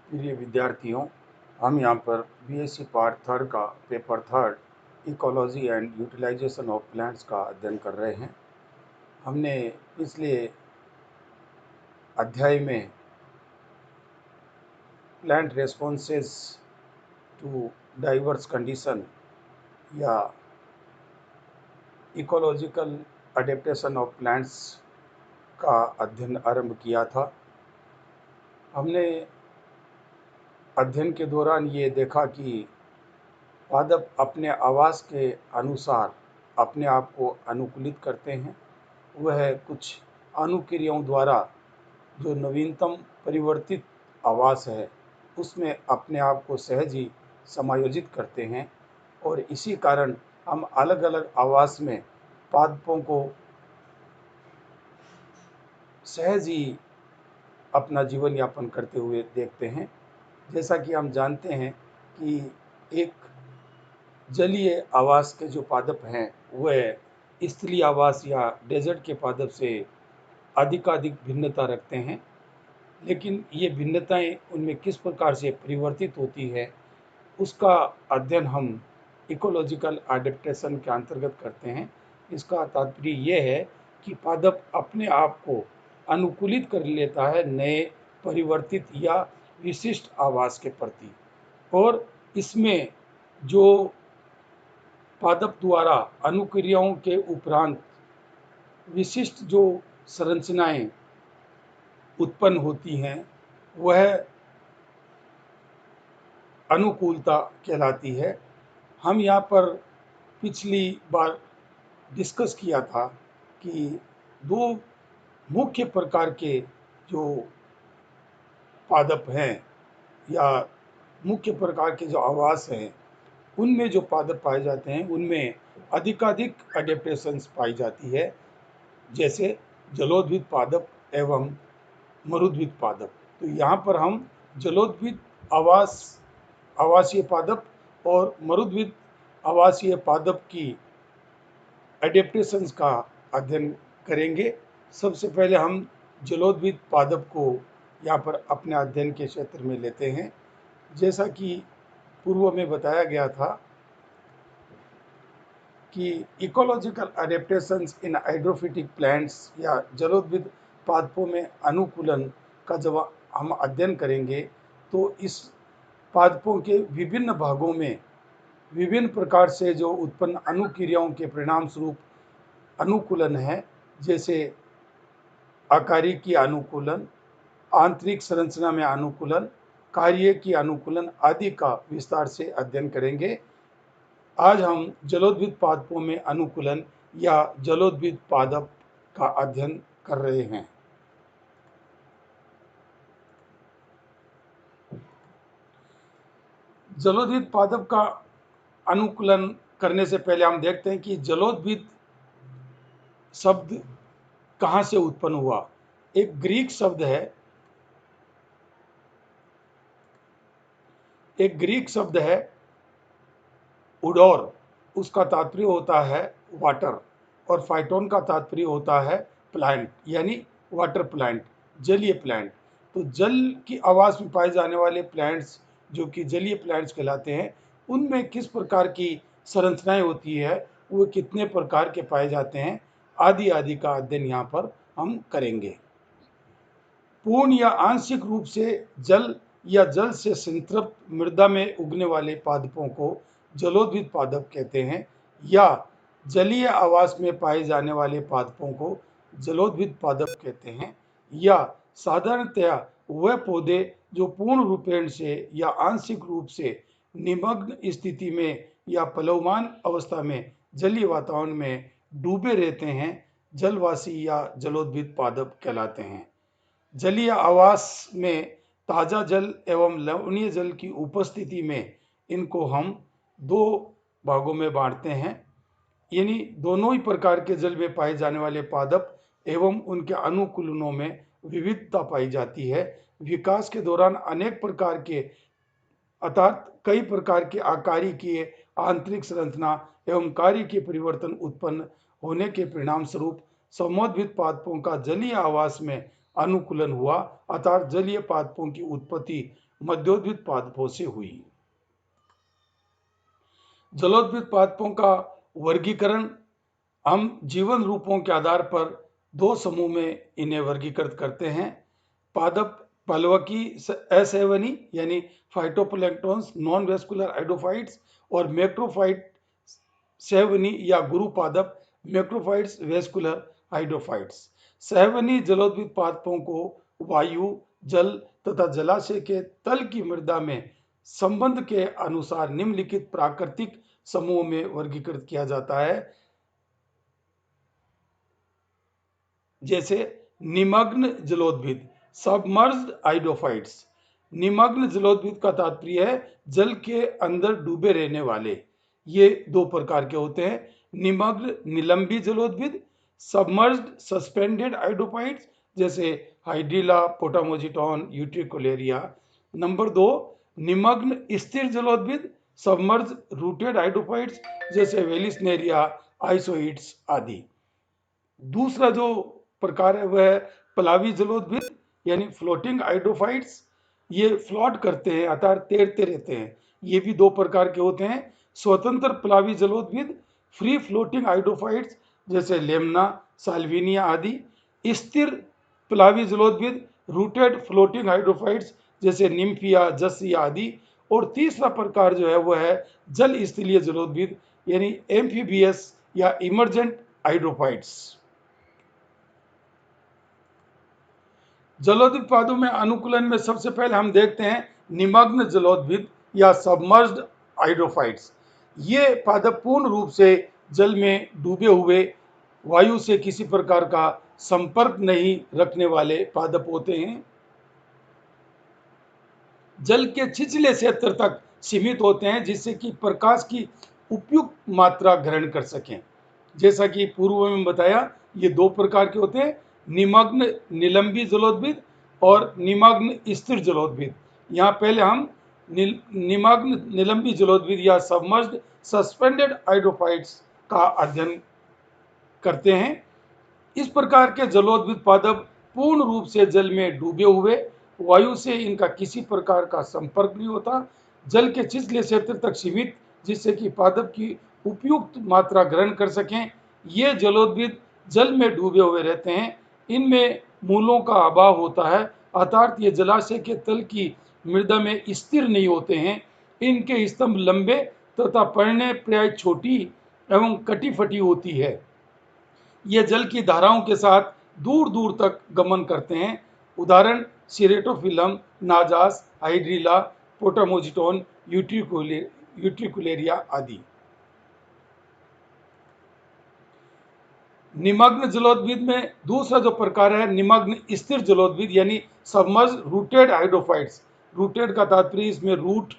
प्रिय विद्यार्थियों, हम यहाँ पर बीएससी पार्ट थर्ड का paper third ecology and utilisation of plants का अध्ययन कर रहे हैं। हमने पिछले अध्याय में plant responses to diverse condition या इकोलॉजिकल अडेप्टेशन ऑफ प्लांट्स का अध्ययन आरंभ किया था। हमने अध्ययन के दौरान ये देखा कि पादप अपने आवास के अनुसार अपने आप को अनुकूलित करते हैं। वह कुछ अनुक्रियाओं द्वारा जो नवीनतम परिवर्तित आवास है उसमें अपने आप को सहज ही समायोजित करते हैं और इसी कारण हम अलग अलग आवास में पादपों को सहज ही अपना जीवन यापन करते हुए देखते हैं। जैसा कि हम जानते हैं कि एक जलीय आवास के जो पादप हैं वह स्थलीय आवास या डेजर्ट के पादप से अधिकाधिक भिन्नता रखते हैं, लेकिन ये भिन्नताएं उनमें किस प्रकार से परिवर्तित होती है उसका अध्ययन हम इकोलॉजिकल एडेप्टेशन के अंतर्गत करते हैं। इसका तात्पर्य ये है कि पादप अपने आप को अनुकूलित कर लेता है नए परिवर्तित या विशिष्ट आवास के प्रति, और इसमें जो पादप द्वारा अनुक्रियाओं के उपरांत विशिष्ट जो संरचनाएं उत्पन्न होती हैं वह अनुकूलता कहलाती है। हम यहाँ पर पिछली बार डिस्कस किया था कि दो मुख्य प्रकार के जो पादप हैं या मुख्य प्रकार के जो आवास हैं उनमें जो पादप पाए जाते हैं उनमें अधिकाधिक अडेप्टेशंस पाई जाती है, जैसे जलोद्भिद पादप एवं मरुद्भिद पादप। तो यहाँ पर हम जलोद्भिद आवासीय पादप और मरुद्भिद आवासीय पादप की एडेप्टेशंस का अध्ययन करेंगे। सबसे पहले हम जलोद्भिद पादप को यहाँ पर अपने अध्ययन के क्षेत्र में लेते हैं। जैसा कि पूर्व में बताया गया था कि इकोलॉजिकल एडेप्टेशंस इन हाइड्रोफिटिक प्लांट्स या जलोद्भिद पादपों में अनुकूलन का जब हम अध्ययन करेंगे तो इस पादपों के विभिन्न भागों में विभिन्न प्रकार से जो उत्पन्न अनुक्रियाओं के परिणाम स्वरूप अनुकूलन है, जैसे आकारिकी अनुकूलन, आंतरिक संरचना में अनुकूलन, कार्य की अनुकूलन आदि का विस्तार से अध्ययन करेंगे। आज हम जलोद्भिद पादपों में अनुकूलन या जलोद्भिद पादप का अध्ययन कर रहे हैं। जलोद्भिद पादप का अनुकूलन करने से पहले हम देखते हैं कि जलोद्भिद शब्द कहाँ से उत्पन्न हुआ। एक ग्रीक शब्द है उडोर, उसका तात्पर्य होता है वाटर, और फाइटोन का तात्पर्य होता है प्लांट यानी वाटर प्लांट, जलीय प्लांट। तो जल की आवास में पाए जाने वाले प्लांट्स जो कि जलीय प्लांट्स कहलाते हैं, उनमें किस प्रकार की संरचनाएं होती है, वो कितने प्रकार के पाए जाते हैं आदि आदि का अध्ययन यहाँ पर हम करेंगे। पूर्ण या आंशिक रूप से जल या जल से संतृप्त मृदा में उगने वाले पादपों को जलोद्भिद पादप कहते हैं, या जलीय आवास में पाए जाने वाले पादपों को जलोद्भिद पादप कहते हैं, या साधारणतया वह पौधे जो पूर्ण रूपेण से या आंशिक रूप से निमग्न स्थिति में या प्लवमान अवस्था में जलीय वातावरण में डूबे रहते हैं, जलवासी या जलोद्भिद पादप कहलाते हैं। जलीय आवास में ताजा जल एवं लवणीय जल की उपस्थिति में इनको हम दो भागों में बांटते हैं, यानी दोनों ही प्रकार के जल में पाए जाने वाले पादप एवं उनके अनुकूलनों में विविधता पाई जाती है। विकास के दौरान अनेक प्रकार के अर्थात कई प्रकार के आकारिकीय, आंतरिक संरचना एवं कार्य के परिवर्तन उत्पन्न होने के परिणाम स्वरूप समोद्भिद पादपों का जलीय आवास में अनुकूलन हुआ, अर्थात जलीय पादपों की उत्पत्ति मध्योद्भिद पादपों से हुई। जलोद्भिद पादपों का वर्गीकरण हम जीवन रूपों के आधार पर दो समूह में इन्हें वर्गीकृत करते हैं। पादप पलवकी असेवनी यानी फाइटोप्लैंक्टन्स नॉन वेस्कुलर हाइड्रोफाइट्स और मैक्रोफाइट सेवनी या गुरु पादप मैक्रोफाइट्स वेस्कुलर हाइड्रोफाइट्स। सहवनी जलोद्भिद पादपों को वायु, जल तथा जलाशय के तल की मृदा में संबंध के अनुसार निम्नलिखित प्राकृतिक समूह में वर्गीकृत किया जाता है, जैसे निमग्न जलोद्भिद सबमर्ज्ड हाइड्रोफाइट्स। निमग्न जलोद्भिद का तात्पर्य है जल के अंदर डूबे रहने वाले। ये दो प्रकार के होते हैं, निमग्न निलंबी जलोद्भिद, सबमर्ज्ड सस्पेंडेड हाइड्रोफाइट्स जैसे हाइड्रिला, पोटामोजिटॉन, यूट्रिकुलेरिया। नंबर 2, निमग्न स्थिर जलोद्भिद, सबमर्ज रूटेड हाइड्रोफाइट्स जैसे वेलिस्नेरिया, आइसोइड्स आदि। दूसरा जो प्रकार है वह है प्लावी जलोद्भिद यानी फ्लोटिंग हाइड्रोफाइट्स। ये फ्लॉट करते हैं अर्थात तैरते रहते हैं। ये भी दो प्रकार के होते हैं, स्वतंत्र प्लावी जलोद्भिद, फ्री फ्लोटिंग हाइड्रोफाइट्स जैसे लेमना, साल्विनिया आदि। स्थिर प्लावी जलोद्भिद, रूटेड फ्लोटिंग हाइड्रोफाइट्स जैसे निम्फिया, जसिया आदि। और तीसरा प्रकार जो है वह है जल स्थलीय जलोद्भिद यानी एम्फीबियस या इमर्जेंट हाइड्रोफाइट्स। जलोद्भिद पादों में अनुकूलन में सबसे पहले हम देखते हैं निमग्न जलोद्भिद या सबमर्ज्ड हाइड्रोफाइट्स। ये पादप पूर्ण रूप से जल में डूबे हुए, वायु से किसी प्रकार का संपर्क नहीं रखने वाले पादप होते हैं। जल के छिछले क्षेत्र तक सीमित होते हैं जिससे कि प्रकाश की उपयुक्त मात्रा ग्रहण कर सकें। जैसा कि पूर्व में बताया, ये दो प्रकार के होते हैं, निमग्न निलंबी जलोद्भिद और निमग्न स्थिर जलोद्भिद। यहाँ पहले हम निमग्न निलंबी जलोद्भिद या सबमर्ज्ड सस्पेंडेड हाइड्रोफाइट्स का अध्ययन करते हैं। इस प्रकार के जलोद्भिद पादप पूर्ण रूप से जल में डूबे हुए, वायु से इनका किसी प्रकार का संपर्क नहीं होता, जल के छिछले क्षेत्र तक सीमित जिससे कि पादप की उपयुक्त मात्रा ग्रहण कर सकें। ये जलोद्भिद जल में डूबे हुए रहते हैं। इनमें मूलों का अभाव होता है अर्थात ये जलाशय के तल की मृदा में स्थिर नहीं होते हैं। इनके स्तंभ लंबे तथा पर्णें प्राय छोटी एवं कटी फटी होती है। ये जल की धाराओं के साथ दूर दूर तक गमन करते हैं। उदाहरण सिरेटोफिलम, नाजास, हाइड्रिला, पोटामोजिटोन, यूट्रिकुलेरिया आदि। निमग्न जलोद्भिद में दूसरा जो प्रकार है निमग्न स्थिर जलोद्भिद यानी सबमर्ज रूटेड हाइड्रोफाइट्स। रूटेड का तात्पर्य इसमें रूट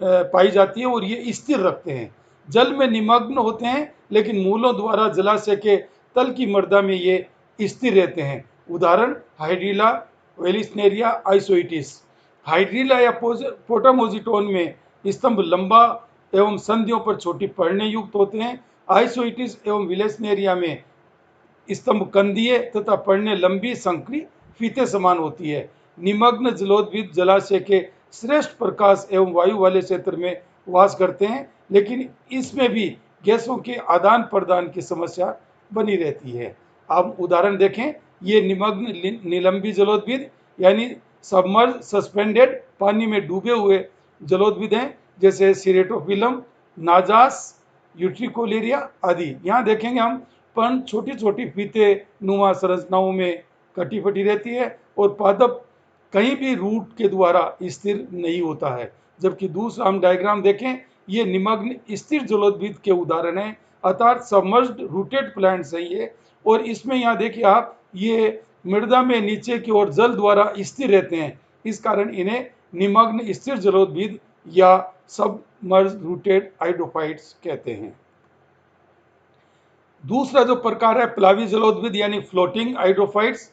पाई जाती है और ये स्थिर रखते हैं। जल में निमग्न होते हैं लेकिन मूलों द्वारा जलाशय के तल की मृदा में ये स्थिर रहते हैं। उदाहरण हाइड्रिला, वेलिस्नेरिया, आइसोइटिस। हाइड्रिला या पोटामोजिटोन में स्तंभ लंबा एवं संधियों पर छोटी पर्णें युक्त होते हैं। आइसोइटिस एवं वेलिस्नेरिया में स्तंभ कंदीय तथा पर्णें लंबी संकरी फीते समान होती है। निमग्न जलोद्भिद जलाशय के श्रेष्ठ प्रकाश एवं वायु वाले क्षेत्र में वास करते हैं लेकिन इसमें भी गैसों के आदान प्रदान की समस्या बनी रहती है। अब उदाहरण देखें, ये निमग्न निलंबी जलोद्भिद यानी सबमर्ज सस्पेंडेड पानी में डूबे हुए जलोद्भिद हैं जैसे सिरेटोफिलम, नाजास, यूट्रिकोलेरिया आदि। यहाँ देखेंगे हम पर्ण छोटी छोटी फीते नुमा संरचनाओं में कटी फटी रहती है और पादप कहीं भी रूट के द्वारा स्थिर नहीं होता है। जबकि दूसरा हम डायग्राम देखें, ये निमग्न स्थिर जलोद्भिद के उदाहरण हैं अर्थात सबमर्ज्ड रूटेड प्लांट्स हैं ये। और इसमें यहाँ देखिए आप, ये मृदा में नीचे की ओर जल द्वारा स्थिर रहते हैं, इस कारण इन्हें निमग्न स्थिर जलोद्भिद या सबमर्ज्ड रूटेड हाइड्रोफाइट्स कहते हैं। दूसरा जो प्रकार है प्लावी जलोद्भिद यानी फ्लोटिंग हाइड्रोफाइट्स।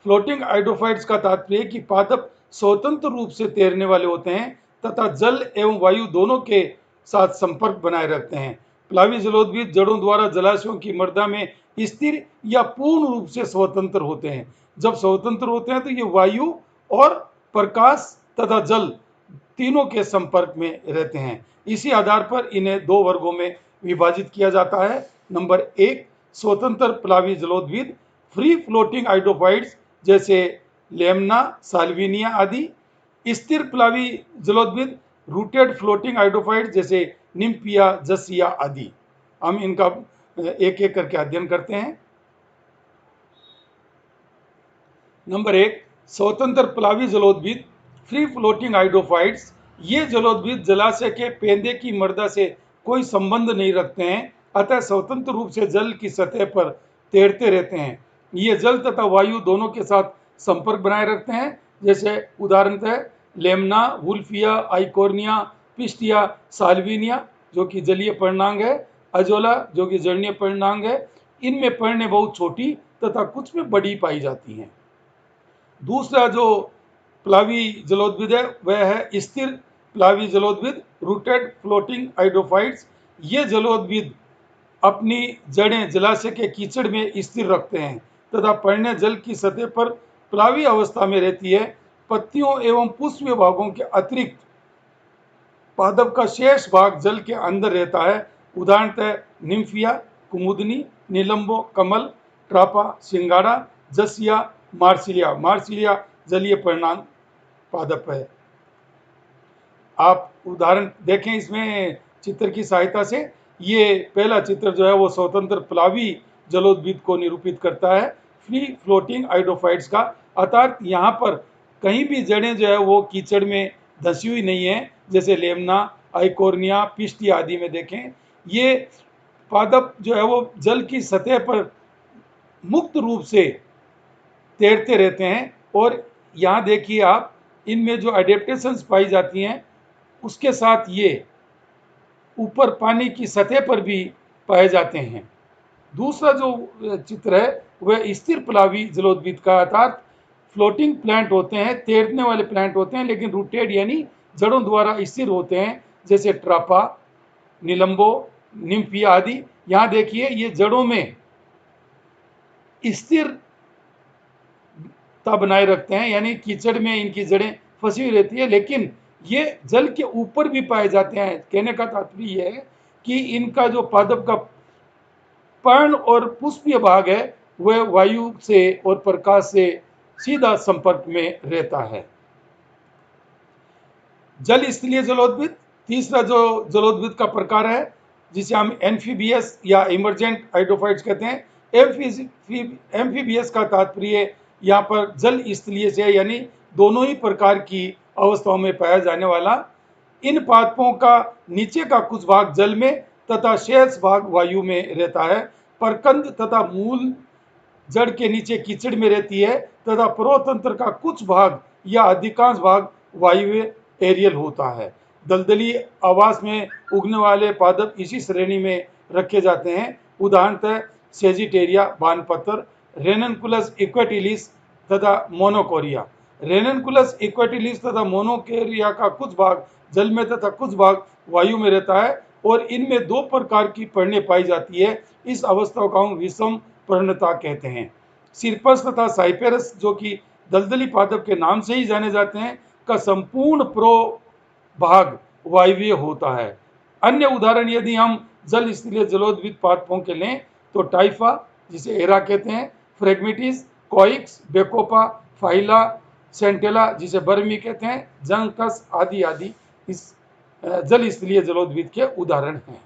फ्लोटिंग हाइड्रोफाइट्स का तात्पर्य कि पादप स्वतंत्र रूप से तैरने वाले होते हैं तथा जल एवं वायु दोनों के साथ संपर्क बनाए रखते हैं। प्लावी जलोद्भिद जड़ों द्वारा जलाशयों की मृदा में स्थिर या पूर्ण रूप से स्वतंत्र होते हैं। जब स्वतंत्र होते हैं तो ये वायु और प्रकाश तथा जल तीनों के संपर्क में रहते हैं। इसी आधार पर इन्हें दो वर्गों में विभाजित किया जाता है। नंबर 1, स्वतंत्र प्लावी जलोद्भिद, फ्री फ्लोटिंग हाइड्रोफाइट्स जैसे लेमना, साल्विनिया आदि। स्थिर प्लावी जलोद्भिद, रूटेड फ्लोटिंग हाइड्रोफाइट्स जैसे निम्फिया, जसिया आदि। हम इनका एक एक करके अध्ययन करते हैं। नंबर 1, स्वतंत्र प्लावी जलोद्भिद, फ्री फ्लोटिंग हाइड्रोफाइट्स। ये जलोद्भिद जलाशय के पेंदे की मृदा से कोई संबंध नहीं रखते हैं, अतः स्वतंत्र रूप से जल की सतह पर तैरते रहते हैं। ये जल तथा वायु दोनों के साथ संपर्क बनाए रखते हैं। जैसे उदाहरणतः Lemna, Wolffia, Eichhornia, Pistia, Salvinia जो कि जलीय पर्णनांग है, अजोला जो कि जलीय पर्णनांग है। इनमें पर्णें बहुत छोटी तथा कुछ में बड़ी पाई जाती हैं। दूसरा जो प्लावी जलोद्भिद है वह है स्थिर प्लावी जलोद्भिद, रूटेड फ्लोटिंग हाइड्रोफाइट्स। ये जलोद्भिद अपनी जड़ें जलाशय के कीचड़ में स्थिर रखते हैं तथा पर्णें जल की सतह पर प्लावी अवस्था में रहती है। पत्तियों एवं पुष्पीय भागों के अतिरिक्त पादप का शेष भाग जल के अंदर रहता है। उदाहरणतः निम्फिया, कुमुदनी, नीलंबो, कमल, ट्रापा, सिंगाड़ा, जसिया, मार्सिलिया। मार्सिलिया जलीय पर्णनांग पादप है। आप उदाहरण देखें इसमें चित्र की सहायता से। ये पहला चित्र जो है वो स्वतंत्र प्लावी जलोद्भिद को निरूपित करता है, फ्री फ्लोटिंग हाइड्रोफाइट्स का। अर्थात यहाँ पर कहीं भी जड़ें जो है वो कीचड़ में धंसी हुई नहीं है, जैसे लेमना, आइकोर्निया, पिस्टी आदि में देखें। ये पादप जो है वो जल की सतह पर मुक्त रूप से तैरते रहते हैं। और यहाँ देखिए आप, इनमें जो एडेप्टेशंस पाई जाती हैं उसके साथ ये ऊपर पानी की सतह पर भी पाए जाते हैं। दूसरा जो चित्र है वह स्थिर प्लावी जलोद्भिद का, अर्थात फ्लोटिंग प्लांट होते हैं, तैरने वाले प्लांट होते हैं, लेकिन रूटेड यानी जड़ों द्वारा स्थिर होते हैं, जैसे ट्रापा, निलंबो, निम्फिया आदि। यहाँ देखिए ये जड़ों में स्थिर बनाए रखते हैं, यानी कीचड़ में इनकी जड़ें फंसी हुई रहती है, लेकिन ये जल के ऊपर भी पाए जाते हैं। कहने का तात्पर्य यह है कि इनका जो पादप का पर्ण और पुष्पीय भाग है वह वायु से और प्रकाश से सीधा संपर्क में रहता है। जल स्थलीय जलोद्भिद, तीसरा जो जलोद्भिद का प्रकार है जिसे हम एम्फीबियस या इमर्जेंट हाइड्रोफाइट्स कहते हैं। एम्फीबियस का तात्पर्य यहाँ पर जल स्थलीय से, यानी दोनों ही प्रकार की अवस्थाओं में पाया जाने वाला। इन पादपों का नीचे का कुछ भाग जल में तथा शेष भाग वायु में रहता है। परकंद तथा मूल जड़ के नीचे कीचड़ में रहती है तथा प्रोतंत्र का कुछ भाग या अधिकांश भाग वायु एरियल होता है। दलदली आवास में उगने वाले पादप इसी श्रेणी में रखे जाते हैं। उदाहरणतः सेजिटेरिया, बानपत्र, रेननकुलस इक्वेटिलिस तथा मोनोकोरिया। रेननकुलस इक्वेटिलिस तथा मोनोकोरिया का कुछ भाग जल में तथा कुछ भाग वायु में रहता है और इनमें दो प्रकार की पर्णें पाई जाती है। इस अवस्था को हम विषम पर्णता कहते हैं। सिरपस तथा साइपेरस जो कि दलदली पादप के नाम से ही जाने जाते हैं का संपूर्ण प्रो भाग वायवीय होता है। अन्य उदाहरण यदि हम जल स्थलीय जलोद्भिद पादपों के लें तो टाइफा जिसे एरा कहते हैं, फ्रेगमेटिस, कोइक्स, बेकोपा, फाइला, सेंटेला जिसे बर्मी कहते हैं, जंकस आदि आदि इस जल स्थलीय जलोद्भिद के उदाहरण हैं।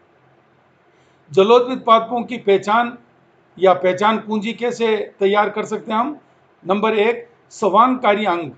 जलोद्भिद पादपों की पहचान या पहचान कुंजी कैसे तैयार कर सकते हैं हम? नंबर 1, स्वांगकारी अंग।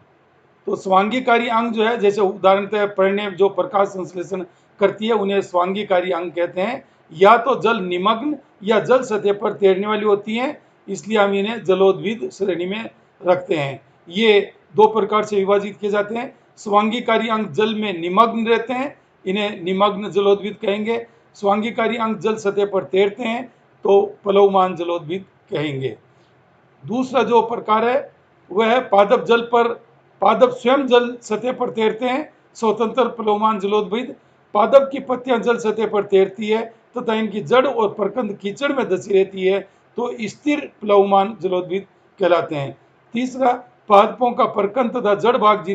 तो स्वांगीकारी अंग जो है, जैसे उदाहरणतः पर्णें जो प्रकाश संश्लेषण करती है उन्हें स्वांगीकारी अंग कहते हैं। या तो जल निमग्न या जल सतह पर तैरने वाली होती हैं, इसलिए हम इन्हें जलोद्भिद श्रेणी में रखते हैं। ये दो प्रकार से विभाजित किए जाते हैं। स्वांगीकारी अंग जल में निमग्न रहते हैं, इन्हें निमग्न जलोद्भिद कहेंगे। स्वांगीकारी अंग जल सतह पर तैरते हैं तो प्लवमान जलोद्भिद कहेंगे। दूसरा जो प्रकार है वह है पादप जल पर, पादप स्वयं जल सतह पर तैरते हैं, स्वतंत्र प्लवमान जलोद्भिद। पादप की पत्तियां जल सतह पर तैरती है तथा इनकी जड़ और प्रकंद कीचड़ में धसी रहती है तो स्थिर प्लवमान जलोद्भिद कहलाते हैं। तीसरा, पादपों का प्रकंद तथा जड़ भाग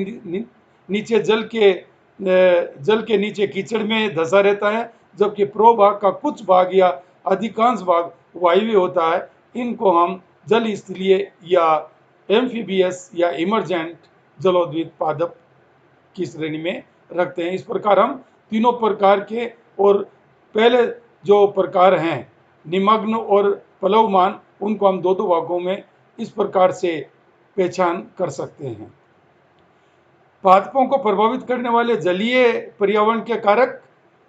नीचे जल के जल के नीचे कीचड़ में धंसा रहता है, जबकि प्रोभाग का कुछ भाग या अधिकांश भाग वायवीय होता है। इनको हम जल स्थलीय या एम्फीबियस या इमर्जेंट जलोद्भिद पादप की श्रेणी में रखते हैं। इस प्रकार हम तीनों प्रकार के, और पहले जो प्रकार हैं निमग्न और प्लवमान, उनको हम दो दो भागों में इस प्रकार से पहचान कर सकते हैं। पादपों को प्रभावित करने वाले जलीय पर्यावरण के कारक,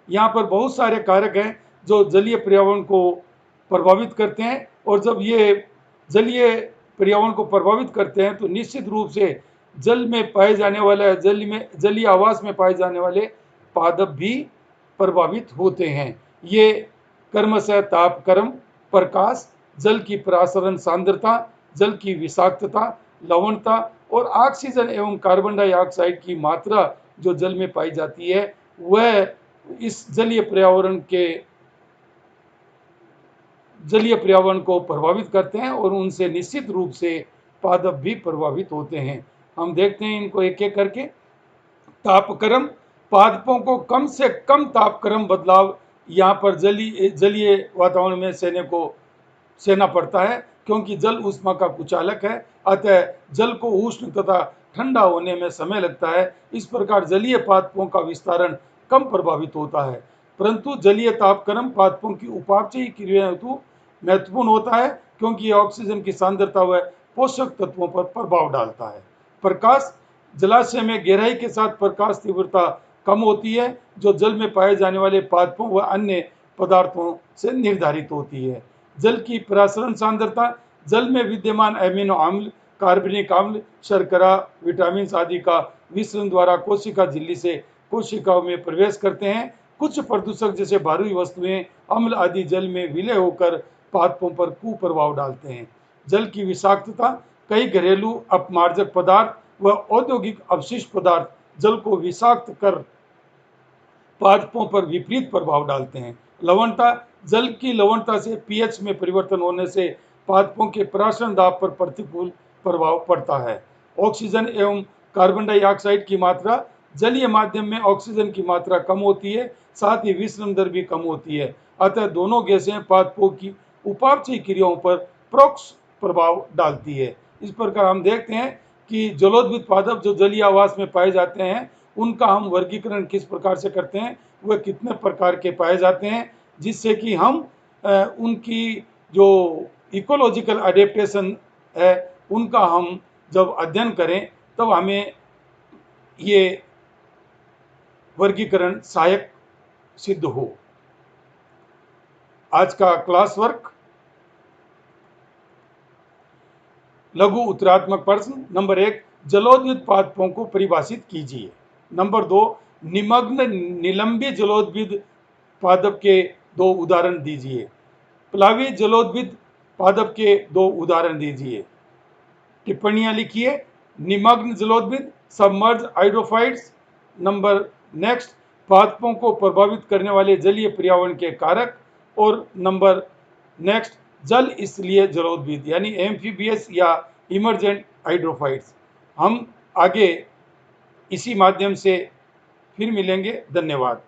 यहाँ पर बहुत सारे कारक हैं जो जलीय पर्यावरण को प्रभावित करते हैं, और जब ये जलीय पर्यावरण को प्रभावित करते हैं तो निश्चित रूप से जल में पाए जाने वाले जलीय आवास में पाए जाने वाले पादप भी प्रभावित होते हैं। ये क्रमशः तापक्रम, प्रकाश, जल की प्रसारण सांद्रता, जल की विषाक्तता, लवणता और ऑक्सीजन एवं कार्बन डाइऑक्साइड की मात्रा जो जल में पाई जाती है, वह इस जलीय पर्यावरण को प्रभावित करते हैं और उनसे निश्चित रूप से पादप भी प्रभावित होते हैं। हम देखते हैं इनको एक एक करके। तापक्रम, पादपों को कम से कम तापक्रम बदलाव यहाँ पर जलीय वातावरण में सहना पड़ता है, क्योंकि जल ऊष्मा का कुचालक है, अतः जल को उष्ण तथा ठंडा होने में समय लगता है। इस प्रकार जलीय पादपों का विस्तारण कम प्रभावित होता है, परंतु जलीय तापक्रम पादपों की उपापचयी क्रिया हेतु महत्वपूर्ण होता है, क्योंकि यह ऑक्सीजन की सांद्रता व पोषक तत्वों पर प्रभाव डालता है। प्रकाश, जलाशय में गहराई के साथ प्रकाश तीव्रता कम होती है, जो जल में पाए जाने वाले पादपों व अन्य पदार्थों से निर्धारित होती है। जल की प्रसारण सांद्रता, जल में विद्यमान अमीनो अम्ल, कार्बनिक अम्ल, शर्करा, विटामिन आदि का विसरण द्वारा कोशिका झिल्ली से कोशिकाओं में प्रवेश करते हैं। कुछ प्रदूषक जैसे भारी वस्तुएं, अम्ल आदि जल में विलय होकर पादपों पर कुप्रभाव डालते हैं। जल की विषाक्तता, कई घरेलू अपमार्जक पदार्थ व औद्योगिक अपशिष्ट पदार्थ जल को विषाक्त कर पादपों पर विपरीत प्रभाव डालते हैं। लवणता, जल की लवणता से पीएच में परिवर्तन होने से पादपों के प्रसारण दाब पर प्रतिकूल प्रभाव पड़ता है। ऑक्सीजन एवं कार्बन डाइऑक्साइड की मात्रा, जलीय माध्यम में ऑक्सीजन की मात्रा कम होती है, साथ ही विसरण दर भी कम होती है, अतः दोनों गैसें पादपों की उपापचयी क्रियाओं पर परोक्ष प्रभाव डालती है। इस प्रकार हम देखते हैं कि जलोद्भिद पादप जो जलीय आवास में पाए जाते हैं, उनका हम वर्गीकरण किस प्रकार से करते हैं, वह कितने प्रकार के पाए जाते हैं, जिससे कि हम उनकी जो इकोलॉजिकल एडेप्टेशन है उनका हम जब अध्ययन करें तब हमें ये वर्गीकरण सहायक सिद्ध हो। आज का क्लास वर्क, लघु उत्तरात्मक प्रश्न नंबर 1, जलोद्भिद पादपों को परिभाषित कीजिए। नंबर 2, निमग्न निलंबित जलोद्भिद पादप के 2 उदाहरण दीजिए। प्लावी जलोद्भिद पादप के 2 उदाहरण दीजिए। टिप्पणियां लिखिए। निमग्न जलोद्भिद, सबमर्ज हाइड्रोफाइट्स। नंबर नेक्स्ट, पादपों को प्रभावित करने वाले जलीय पर्यावरण के कारक। और नंबर नेक्स्ट, जल स्थलीय जलोद्भिद यानी एम्फीबियस या इमर्जेंट हाइड्रोफाइट्स। हम आगे इसी माध्यम से फिर मिलेंगे। धन्यवाद।